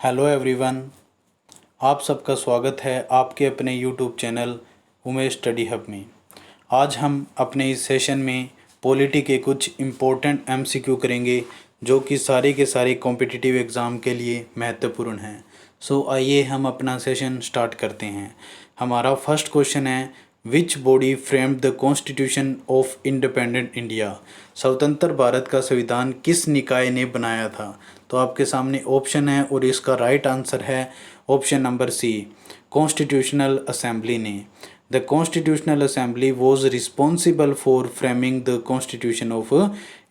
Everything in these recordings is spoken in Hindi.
हेलो एवरीवन, आप सबका स्वागत है आपके अपने YouTube channel Umesh study hub में। आज हम अपने इस सेशन में पॉलिटी के कुछ इम्पोर्टेंट एमसीक्यू करेंगे जो कि सारे के सारे कॉम्पिटिटिव एग्ज़ाम के लिए महत्वपूर्ण हैं। सो आइए हम अपना सेशन स्टार्ट करते हैं। हमारा फर्स्ट क्वेश्चन है, which body framed the constitution of independent India. स्वतंत्र भारत का संविधान किस निकाय ने बनाया था? तो आपके सामने ऑप्शन है और इसका राइट आंसर है option number C, constitutional assembly ने। The constitutional assembly was responsible for framing the constitution of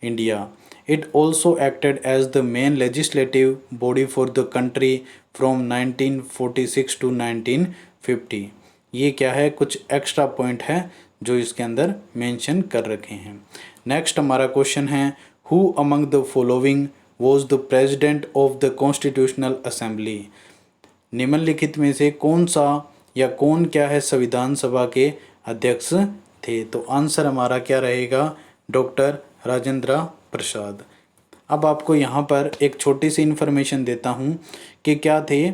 India. It also acted as the main legislative body for the country from 1946 to 1950। ये क्या है, कुछ एक्स्ट्रा पॉइंट है जो इसके अंदर मेंशन कर रखे हैं। नेक्स्ट हमारा क्वेश्चन है, who among the following was the president of the constitutional assembly. निम्नलिखित में से कौन सा या कौन क्या है संविधान सभा के अध्यक्ष थे? तो आंसर हमारा क्या रहेगा, डॉक्टर राजेंद्र प्रसाद। अब आपको यहाँ पर एक छोटी सी इन्फॉर्मेशन देता हूँ कि क्या थे।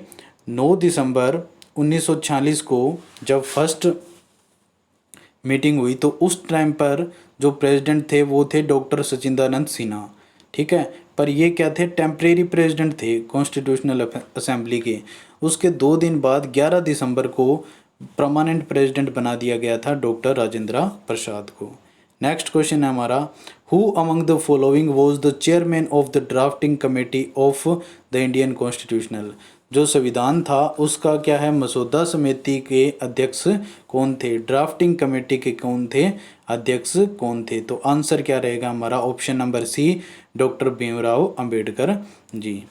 9 दिसंबर 1946 को जब फर्स्ट मीटिंग हुई तो उस टाइम पर जो प्रेसिडेंट थे वो थे डॉक्टर सचिदानंद सिन्हा, ठीक है। पर ये क्या थे, टेम्परेरी प्रेसिडेंट थे कॉन्स्टिट्यूशनल असेंबली के। उसके 2 दिन बाद 11 दिसंबर को परमानेंट प्रेसिडेंट बना दिया गया था डॉक्टर राजेंद्र प्रसाद को। नेक्स्ट क्वेश्चन है हमारा, who among the following was the chairman of the drafting committee of the Indian constitutional. जो संविधान था उसका क्या है, मसौदा समिति के अध्यक्ष कौन थे, ड्राफ्टिंग कमेटी के कौन थे, अध्यक्ष कौन थे? तो आंसर क्या रहेगा हमारा option number C, doctor Bhimrao Ambedkar ji.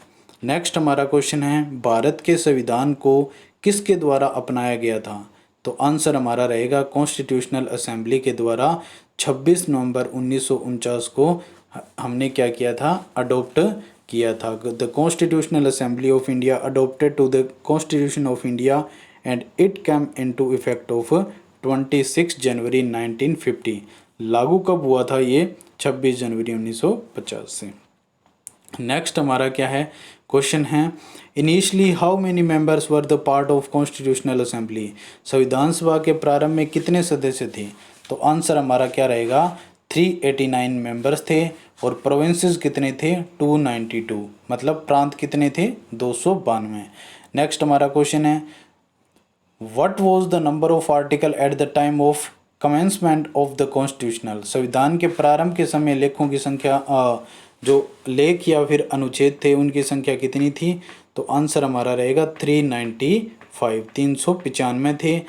Next हमारा क्वेश्चन है, भारत के संविधान को किसके द्वारा अपनाया गया था? तो आंसर हमारा रहेगा कॉन्स्टिट्यूशनल असेंबली के द्वारा 26 नवंबर 1949 को हमने क्या किया था, अडोप्ट किया था। The constitutional assembly of India adopted to the constitution of India and it came into effect of 26 जनवरी 1950। लागू कब हुआ था ये? 26 जनवरी 1950 से। नेक्स्ट हमारा क्या है, क्वेश्चन है, initially how many members were the part of constitutional assembly. संविधान सभा के प्रारंभ में कितने सदस्य थे? तो आंसर हमारा क्या रहेगा, 389 मेंबर्स थे। और प्रोविंसेस कितने थे, 292, मतलब प्रांत कितने थे, 292। नेक्स्ट हमारा क्वेश्चन है, what was the number of article at the time of commencement of the constitutional. संविधान के प्रारंभ के समय लेखों की संख्या, जो लेख या फिर अनुच्छेद थे उनकी संख्या कितनी थी? तो आंसर हमारा रहेगा 395, 395 थे।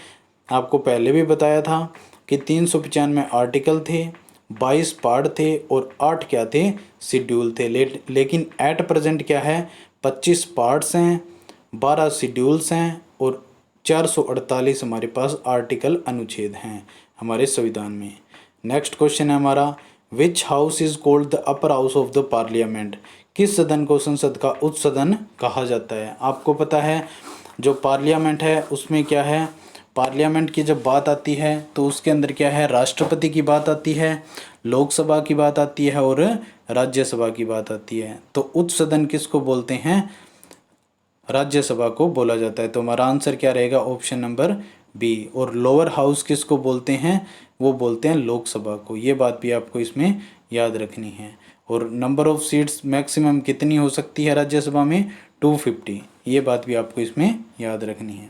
आपको पहले भी बताया था कि 395 आर्टिकल थे, 22 पार्ट थे और 8 क्या थे, शेड्यूल थे। लेकिन एट प्रेजेंट क्या है, 25 पार्ट्स हैं, 12 शेड्यूल्स हैं और 448 हमारे पास आर्टिकल अनुच्छेद हैं हमारे संविधान में। नेक्स्ट क्वेश्चन है हमारा, विच house is called the upper house of the parliament. किस सदन को संसद का उच्च सदन कहा जाता है? आपको पता है जो पार्लियामेंट है उसमें क्या है, पार्लियामेंट की जब बात आती है तो उसके अंदर क्या है, राष्ट्रपति की बात आती है, लोकसभा की बात आती है और राज्यसभा की बात आती है। तो उच्च सदन किसको बोलते हैं, राज्यसभा को बोला जाता है। तो हमारा आंसर क्या रहेगा, ऑप्शन नंबर बी। और लोअर हाउस किसको बोलते हैं, वो बोलते हैं लोकसभा को। ये बात भी आपको इसमें याद रखनी है। और नंबर ऑफ सीट्स मैक्सिमम कितनी हो सकती है राज्यसभा में, 250। ये बात भी आपको इसमें याद रखनी है।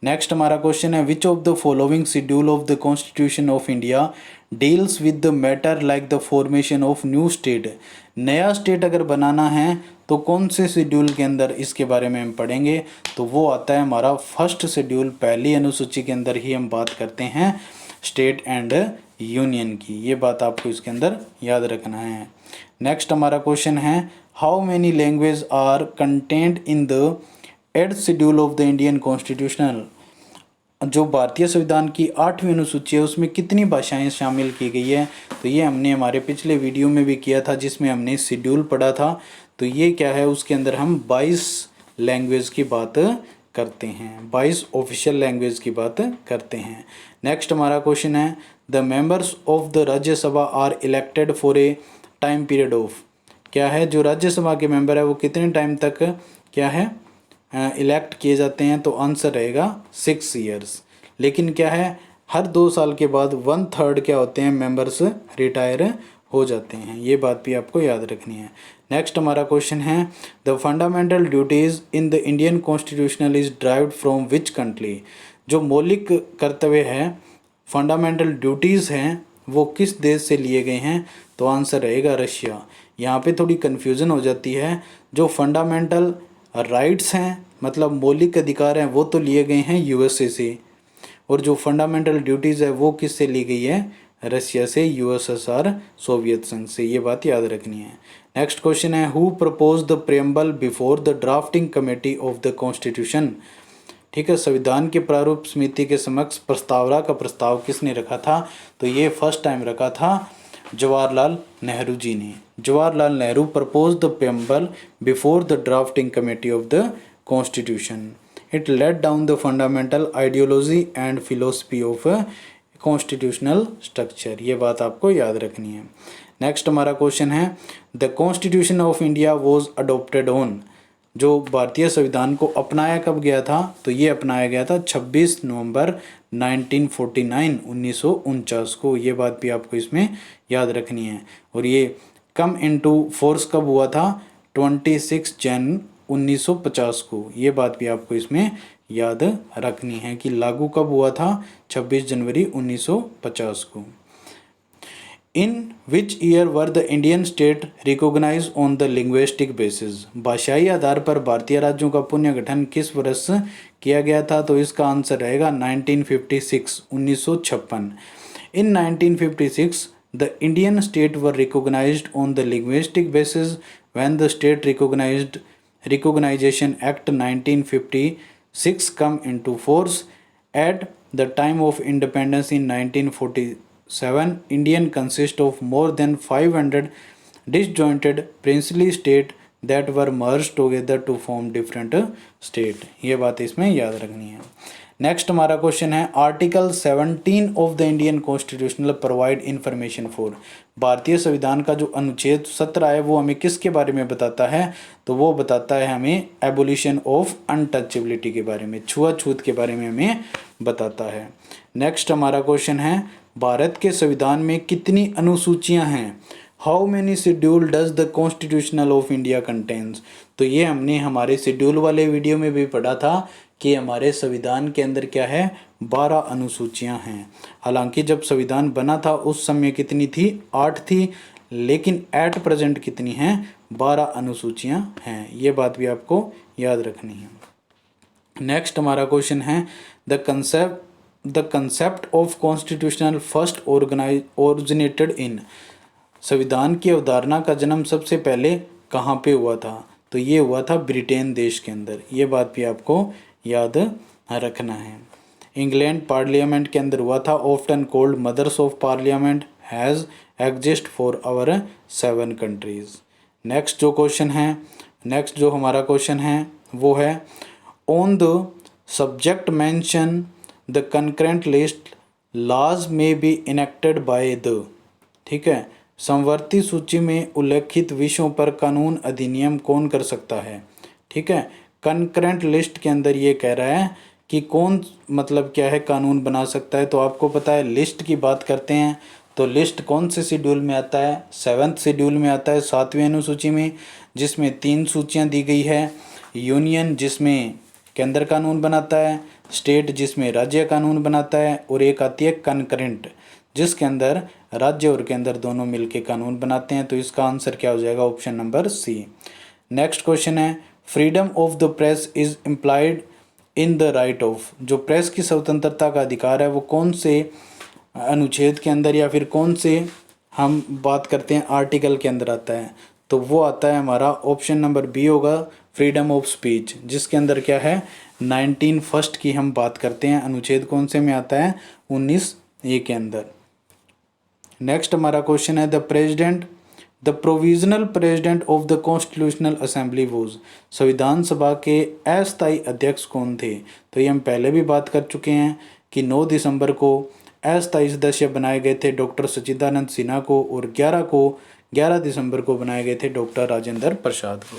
नेक्स्ट हमारा क्वेश्चन है, which of the following schedule of the constitution of India deals with the matter like the formation of new state. नया स्टेट अगर बनाना है तो कौन से शेड्यूल के अंदर इसके बारे में हम पढ़ेंगे? तो वो आता है हमारा फर्स्ट शेड्यूल, पहली अनुसूची के अंदर ही हम बात करते हैं स्टेट एंड यूनियन की। ये बात आपको इसके अंदर याद रखना है। नेक्स्ट हमारा क्वेश्चन है, how many language are content in the 8th schedule of the Indian constitutional. जो भारतीय संविधान की 8वीं अनुसूची है उसमें कितनी भाषाएं शामिल की गई है? तो ये हमने हमारे पिछले वीडियो में भी किया था जिसमें हमने शेड्यूल पढ़ा था। तो ये क्या है, उसके अंदर हम 22 लैंग्वेज की बात करते हैं, 22 ऑफिशियल लैंग्वेज की बात करते हैं। नेक्स्ट हमारा क्वेश्चन है, the members of the Rajya Sabha are elected for a time period of. क्या है, जो राज्यसभा के मेंबर है वो कितने टाइम तक क्या है, इलेक्ट किए जाते हैं, तो आंसर रहेगा 6 ईयर्स। लेकिन क्या है, हर 2 साल के बाद 1/3 क्या होते हैं, मेंबर्स रिटायर हो जाते हैं। ये बात भी आपको याद रखनी है। नेक्स्ट हमारा क्वेश्चन है, the fundamental duties in the Indian constitutional is derived from which country. जो मौलिक कर्तव्य है, फंडामेंटल ड्यूटीज़ हैं, वो किस देश से लिए गए हैं, तो आंसर रहेगा रशिया। यहाँ पे थोड़ी कन्फ्यूज़न हो जाती है। जो फंडामेंटल राइट्स हैं, मतलब मौलिक अधिकार हैं, वो तो लिए गए हैं यूएसए से, और जो फंडामेंटल ड्यूटीज़ है वो किससे ली गई है, रशिया से, यूएसएसआर, सोवियत संघ से। ये बात याद रखनी है। नेक्स्ट क्वेश्चन है, who propose the preamble before the drafting committee of the constitution. ठीक है, संविधान के प्रारूप समिति के समक्ष प्रस्तावना का प्रस्ताव किसने रखा था, तो ये फर्स्ट टाइम रखा था जवाहरलाल नेहरू जी ने। Jawaharlal Nehru propose the preamble before the drafting committee of the constitution. It let down the fundamental ideology and philosophy of constitutional structure. ये बात आपको याद रखनी है। नेक्स्ट हमारा क्वेश्चन है, the constitution of India was adopted on. जो भारतीय संविधान को अपनाया कब गया था, तो ये अपनाया गया था 26 नवंबर 1949 1949 को। ये बात भी आपको इसमें याद रखनी है। और ये कम इनटू फोर्स कब हुआ था, 26 जन 1950 को। ये बात भी आपको इसमें याद रखनी है कि लागू कब हुआ था, 26 जनवरी 1950 को। In which year were the Indian state recognize on the linguistic basis. भाषाई आधार पर भारतीय राज्यों का पुनर्गठन किस वर्ष किया गया था, तो इसका आंसर रहेगा 1956 1956। इन 1956 the Indian state were recognised on the linguistic basis when the state recognition act 1956 come into force. At the time of independence in 1947 Indian consists of more than 500 disjointed princely state that were merged together to form different state। ये बात इसमें याद रखनी है। नेक्स्ट हमारा क्वेश्चन है, article 17 of the Indian constitutional provide information for. भारतीय संविधान का जो अनुच्छेद 17 है वो हमें किसके बारे में बताता है, तो वो बताता है हमें एबोलिशन ऑफ अनटचेबिलिटी के बारे में, छुआछूत के बारे में हमें बताता है। नेक्स्ट हमारा क्वेश्चन है, भारत के संविधान में कितनी अनुसूचियां हैं, how many schedule does the constitutional of India contains. तो ये हमने हमारे शेड्यूल वाले वीडियो में भी पढ़ा था कि हमारे संविधान के अंदर क्या है, 12 अनुसूचियां हैं। हालांकि जब संविधान बना था उस समय कितनी थी, 8 थी, लेकिन एट प्रेजेंट कितनी हैं, 12 अनुसूचियां हैं। ये बात भी आपको याद रखनी है। नेक्स्ट हमारा क्वेश्चन है, the concept of constitutional first originated in. संविधान की अवधारणा का जन्म सबसे पहले कहाँ पे हुआ था, तो ये हुआ था ब्रिटेन देश के अंदर। ये बात भी आपको याद रखना है। इंग्लैंड पार्लियामेंट के अंदर हुआ था, often called mothers of parliament, has exist for our 7 countries. Next जो हमारा क्वेश्चन है वो है, on the subject mention the concurrent list laws में बी इनेक्टेड बाय द। ठीक है, समवर्ती सूची में उल्लेखित विषयों पर कानून अधिनियम कौन कर सकता है। ठीक है, कंकरेंट लिस्ट के अंदर ये कह रहा है कि कौन, मतलब क्या है, कानून बना सकता है। तो आपको पता है, लिस्ट की बात करते हैं तो लिस्ट कौन से शेड्यूल में आता है, 7th शेड्यूल में आता है, 7वीं अनुसूची में, जिसमें 3 सूचियां दी गई है, यूनियन जिसमें केंद्र कानून बनाता है, स्टेट जिसमें राज्य कानून बनाता है, और एक आती है कनकरेंट जिसके अंदर राज्य और केंद्र दोनों मिलकर कानून बनाते हैं। तो इसका आंसर क्या हो जाएगा, option number C. Next question है, freedom of the press is implied in the right of. जो प्रेस की स्वतंत्रता का अधिकार है वो कौन से अनुच्छेद के अंदर या फिर कौन से हम बात करते हैं आर्टिकल के अंदर आता है, तो वो आता है हमारा ऑप्शन नंबर बी होगा, फ्रीडम ऑफ स्पीच, जिसके अंदर क्या है 19 की हम बात करते हैं। अनुच्छेद कौन से में आता है, 19A के अंदर। नेक्स्ट हमारा क्वेश्चन है, the provisional president of the constitutional assembly was. संविधान सभा के अस्थायी अध्यक्ष कौन थे, तो ये हम पहले भी बात कर चुके हैं कि 9 दिसंबर को अस्थायी सदस्य बनाए गए थे डॉक्टर सच्चिदानंद सिन्हा को, और 11 दिसंबर को बनाए गए थे डॉक्टर राजेंद्र प्रसाद को।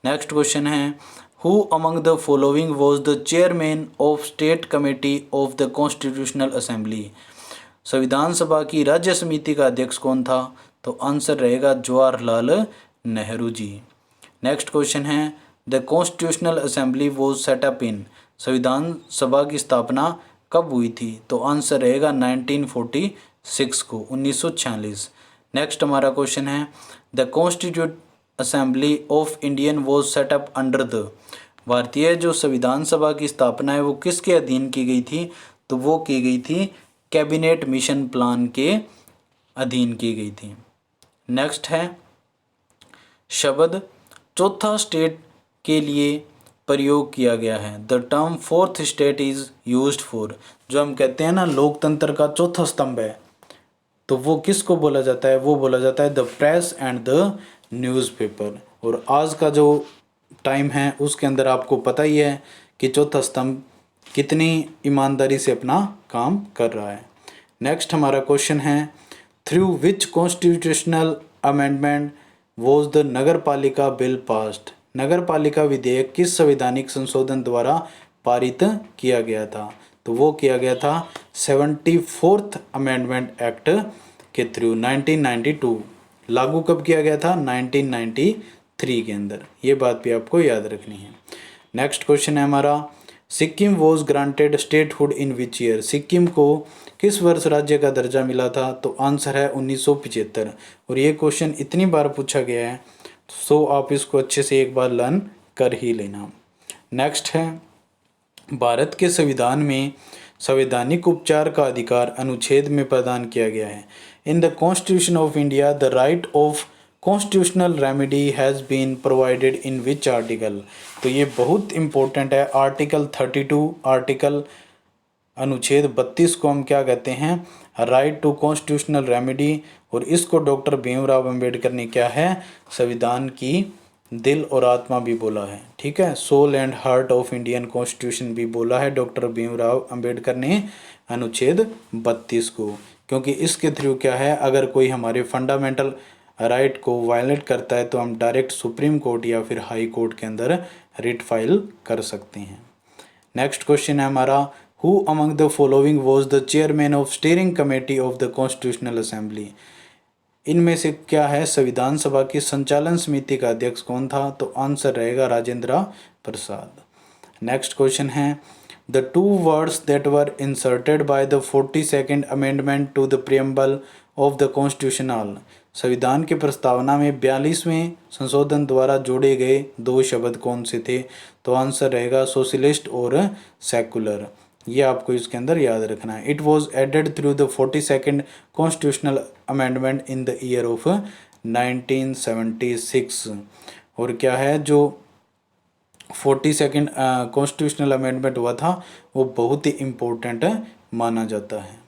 नेक्स्ट क्वेश्चन है, who among the following was the chairman of state committee of the constitutional assembly. संविधान सभा की राज्य समिति का अध्यक्ष कौन था? तो आंसर रहेगा जवाहरलाल नेहरू जी। नेक्स्ट क्वेश्चन है the constitutional assembly was set up in. संविधान सभा की स्थापना कब हुई थी? तो आंसर रहेगा 1946 को, 1946। नेक्स्ट हमारा क्वेश्चन है the constitute assembly of Indian was setup under the. भारतीय जो संविधान सभा की स्थापना है वो किसके अधीन की गई थी? तो वो की गई थी कैबिनेट मिशन प्लान के अधीन की गई थी। नेक्स्ट है शब्द चौथा स्टेट के लिए प्रयोग किया गया है। The term fourth state is used for. जो हम कहते हैं ना लोकतंत्र का चौथा स्तंभ है, तो वो किसको बोला जाता है? वो बोला जाता है the press and the newspaper. और आज का जो टाइम है उसके अंदर आपको पता ही है कि चौथा स्तंभ कितनी ईमानदारी से अपना काम कर रहा है। नेक्स्ट हमारा क्वेश्चन है through which constitutional amendment was the Nagar Palika bill passed. नगर पालिका विधेयक किस संवैधानिक संशोधन द्वारा पारित किया गया था? तो वो किया गया था 74th अमेंडमेंट एक्ट के थ्रू 1992। लागू कब किया गया था? 1993 के अंदर। ये बात भी आपको याद रखनी है। नेक्स्ट क्वेश्चन है हमारा Sikkim was granted statehood in which year. Sikkim को किस वर्ष राज्य का दर्जा मिला था? तो आंसर है 1975। और ये क्वेश्चन इतनी बार पूछा गया है सो आप इसको अच्छे से एक बार लर्न कर ही लेना। नेक्स्ट है भारत के संविधान में संवैधानिक उपचार का अधिकार अनुच्छेद में प्रदान किया गया है। In the constitution of India the right of constitutional remedy has been provided in which article. तो ये बहुत इंपॉर्टेंट है। आर्टिकल 32 आर्टिकल अनुच्छेद 32 को हम क्या कहते हैं? Right to constitutional remedy. और इसको डॉक्टर भीमराव अंबेडकर ने क्या है? संविधान की दिल और आत्मा भी बोला है। ठीक है, soul and heart of Indian constitution भी बोला है डॉक्टर भीमराव अंबेडकर ने अनुच्छेद 32 को। क्योंकि इसके थ्रू क्या है, अगर कोई हमारे फंडामेंटल राइट को वायलेट करता है तो हम डायरेक्ट सुप्रीम कोर्ट या फिर हाई कोर्ट के अंदर रिट फाइल कर सकते हैं। नेक्स्ट क्वेश्चन है हमारा who among the following was the chairman of steering committee of the constitutional assembly. इनमें से क्या है संविधान सभा की संचालन समिति का अध्यक्ष कौन था? तो आंसर रहेगा राजेंद्र प्रसाद। नेक्स्ट क्वेश्चन है the two words that were inserted by the 42nd amendment to the preamble of the constitutional. संविधान की प्रस्तावना में 42वें संशोधन द्वारा जोड़े गए दो शब्द कौन से थे? तो आंसर रहेगा सोशलिस्ट और सेकुलर। ये आपको इसके अंदर याद रखना है। It was added through the 42nd constitutional amendment in the year of 1976। और क्या है जो 42nd कॉन्स्टिट्यूशनल अमेंडमेंट हुआ था वो बहुत ही इम्पोर्टेंट माना जाता है।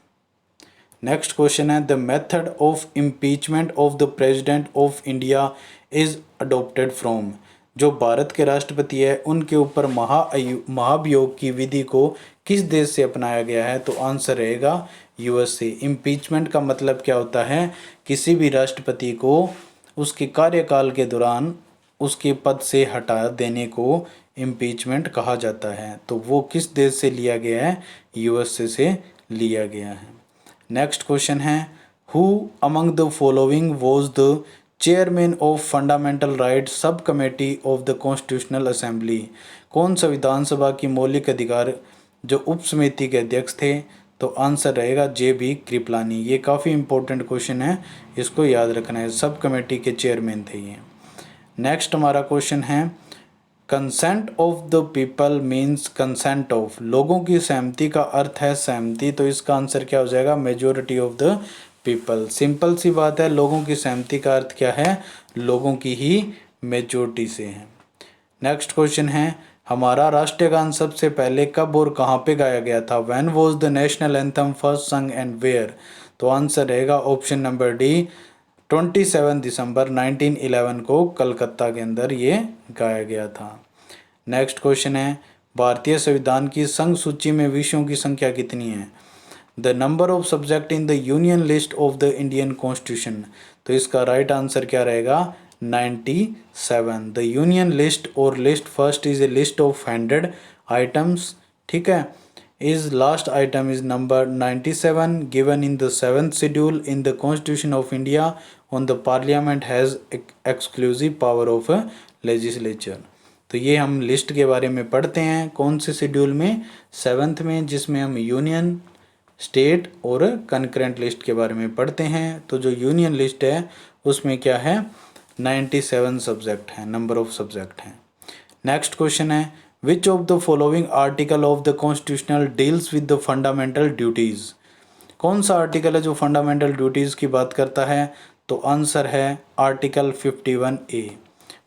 नेक्स्ट क्वेश्चन है the method of impeachment of the president of India is adopted from. जो भारत के राष्ट्रपति है उनके ऊपर महाभियोग की विधि को किस देश से अपनाया गया है? तो आंसर रहेगा यूएसए। इम्पीचमेंट का मतलब क्या होता है? किसी भी राष्ट्रपति को उसके कार्यकाल के दौरान उसके पद से हटा देने को इम्पीचमेंट कहा जाता है। तो वो किस देश से लिया गया है? यूएसए से लिया गया है। नेक्स्ट क्वेश्चन है who among the following was the chairman of fundamental right sub committee of the constitutional assembly. कौन संविधान सभा की मौलिक अधिकार जो उप समिति के अध्यक्ष थे? तो आंसर रहेगा JB कृपलानी। ये काफ़ी इंपॉर्टेंट क्वेश्चन है, इसको याद रखना है। सब कमेटी के चेयरमैन थे ये। नेक्स्ट हमारा क्वेश्चन है consent of the people means consent of. लोगों की सहमति का अर्थ है सहमति, तो इसका आंसर क्या हो जाएगा? Majority of the people. Simple सी बात है, लोगों की सहमति का अर्थ क्या है? लोगों की ही मेजोरिटी से है। नेक्स्ट क्वेश्चन है हमारा राष्ट्रीय गान सबसे पहले कब और कहाँ पे गाया गया था? When was the national anthem first संग एंड वेयर? तो आंसर रहेगा ऑप्शन नंबर डी 27 दिसंबर 1911 को कलकत्ता के अंदर ये गाया गया था। नेक्स्ट क्वेश्चन है भारतीय संविधान की संघ सूची में विषयों की संख्या कितनी है? The number of subject in the union list of the Indian constitution. तो इसका राइट आंसर क्या रहेगा? 97। द यूनियन लिस्ट और list first is a list of 100 items, ठीक है। Is last item is number 97 given in the 7th schedule in the constitution of India on the parliament has exclusive power of legislature. तो ये हम लिस्ट के बारे में पढ़ते हैं कौन से शेड्यूल में, 7th में, जिसमें हम यूनियन, स्टेट और कंकरेंट लिस्ट के बारे में पढ़ते हैं। तो जो यूनियन लिस्ट है उसमें क्या है, 97 सब्जेक्ट हैं, नंबर ऑफ सब्जेक्ट हैं। नेक्स्ट क्वेश्चन है which of the following article of the constitutional deals with the fundamental duties. कौन सा आर्टिकल है जो फंडामेंटल ड्यूटीज़ की बात करता है, तो आंसर है आर्टिकल 51A।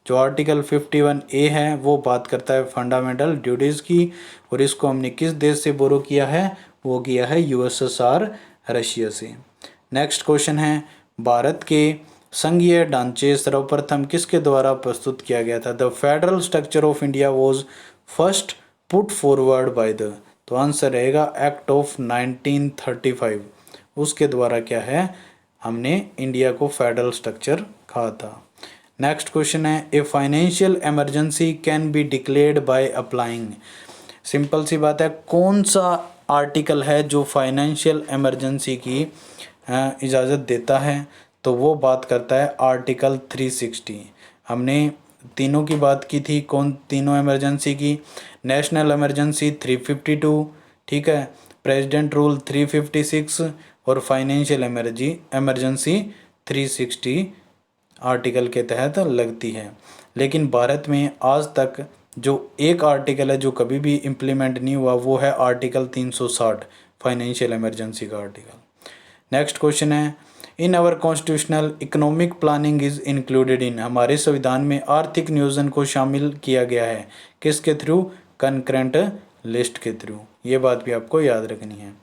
जो आर्टिकल 51A है वो बात करता है फंडामेंटल ड्यूटीज़ की, और इसको हमने किस देश से बोरो किया है, वो किया है USSR, रशिया से। नेक्स्ट क्वेश्चन है भारत के संघीय ढांचे सर्वप्रथम किसके द्वारा प्रस्तुत किया गया था। The federal structure of India was first put forward by the, तो आंसर रहेगा एक्ट ऑफ 1935, उसके द्वारा क्या है, हमने इंडिया को फेडरल स्ट्रक्चर कहा था। नेक्स्ट क्वेश्चन है a financial emergency can be declared by applying. Simple सी बात है, कौन सा आर्टिकल है जो फाइनेंशियल इमरजेंसी की इजाज़त देता है, तो वो बात करता है आर्टिकल 360। हमने तीनों की बात की थी, कौन तीनों इमरजेंसी की, नेशनल इमरजेंसी 352, ठीक है, प्रेसिडेंट रूल 356 और फाइनेंशियल इमरजेंसी 360 आर्टिकल के तहत लगती है। लेकिन भारत में आज तक जो एक आर्टिकल है जो कभी भी इम्प्लीमेंट नहीं हुआ वो है आर्टिकल 360, फाइनेंशियल इमरजेंसी का आर्टिकल। नेक्स्ट क्वेश्चन है in our constitutional economic planning is included in. हमारे संविधान में आर्थिक नियोजन को शामिल किया गया है किसके थ्रू, कंकरेंट लिस्ट के थ्रू। ये बात भी आपको याद रखनी है।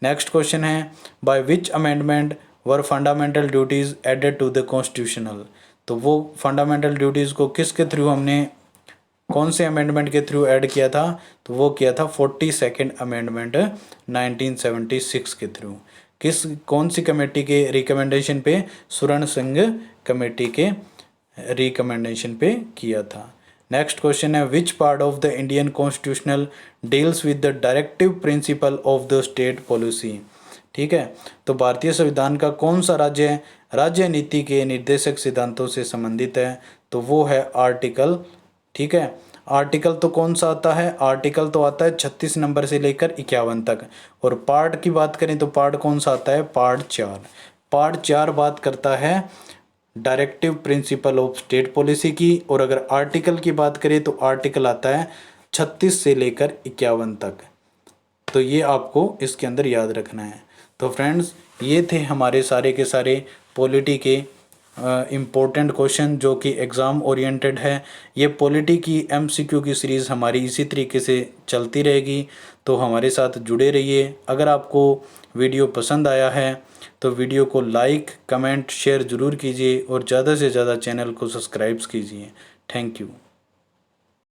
नेक्स्ट क्वेश्चन है by which amendment were fundamental duties added to the constitutional. तो वो फंडामेंटल ड्यूटीज़ को किसके थ्रू हमने, कौन से अमेंडमेंट के थ्रू ऐड किया था, तो वो किया था 42nd अमेंडमेंट 1976 के थ्रू। कौन सी कमेटी के रिकमेंडेशन पे, स्वर्ण सिंह कमेटी के रिकमेंडेशन पे किया था। नेक्स्ट क्वेश्चन है which part of the Indian constitutional deals with the directive principle of the state policy. ठीक है, तो भारतीय संविधान का कौन सा राज्य राज्य नीति के निर्देशक सिद्धांतों से संबंधित है, तो वो है आर्टिकल, ठीक है। आर्टिकल तो कौन सा आता है, आर्टिकल तो आता है 36 नंबर से लेकर 51 तक, और पार्ट की बात करें तो पार्ट कौन सा आता है, पार्ट 4। पार्ट 4 बात करता है directive principle of state policy की, और अगर आर्टिकल की बात करें तो आर्टिकल आता है 36 से लेकर 51 तक। तो ये आपको इसके अंदर याद रखना है। तो फ्रेंड्स, ये थे हमारे सारे के सारे पॉलिटी के इम्पोर्टेंट क्वेश्चन जो कि एग्ज़ाम ओरिएंटेड है। ये पॉलिटी की MCQ की सीरीज़ हमारी इसी तरीके से चलती रहेगी, तो हमारे साथ जुड़े रहिए। अगर आपको वीडियो पसंद आया है तो वीडियो को लाइक, कमेंट, शेयर ज़रूर कीजिए और ज़्यादा से ज़्यादा चैनल को सब्सक्राइब कीजिए। Thank you.